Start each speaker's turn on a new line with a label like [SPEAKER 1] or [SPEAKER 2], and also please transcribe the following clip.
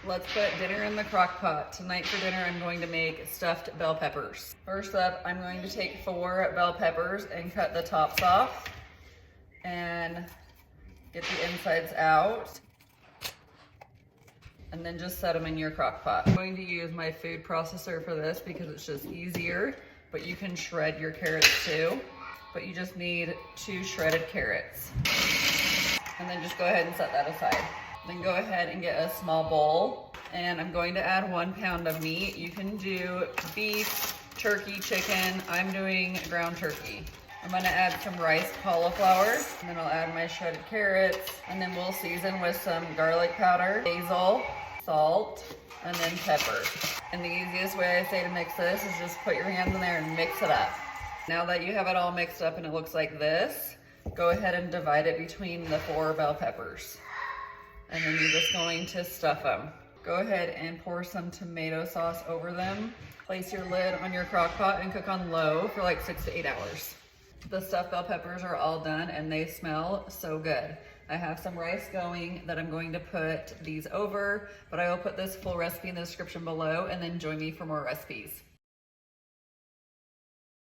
[SPEAKER 1] Let's put dinner in the crock pot. Tonight for dinner, I'm going to make stuffed bell peppers. First up, I'm going to take 4 bell peppers and cut the tops off and get the insides out. And then just set them in your crock pot. I'm going to use my food processor for this because it's just easier, but you can shred your carrots too. But you just need 2 shredded carrots. And then just go ahead and set that aside. Then go ahead and get a small bowl, and I'm going to add 1 pound of meat. You can do beef, turkey, chicken. I'm doing ground turkey. I'm gonna add some riced cauliflower, and then I'll add my shredded carrots, and then we'll season with some garlic powder, basil, salt, and then pepper. And the easiest way I say to mix this is just put your hands in there and mix it up. Now that you have it all mixed up and it looks like this, go ahead and divide it between the 4 bell peppers. And then you're just going to stuff them. Go ahead and pour some tomato sauce over them. Place your lid on your crock pot and cook on low for like 6 to 8 hours. The stuffed bell peppers are all done and they smell so good. I have some rice going that I'm going to put these over, but I will put this full recipe in the description below, and then join me for more recipes.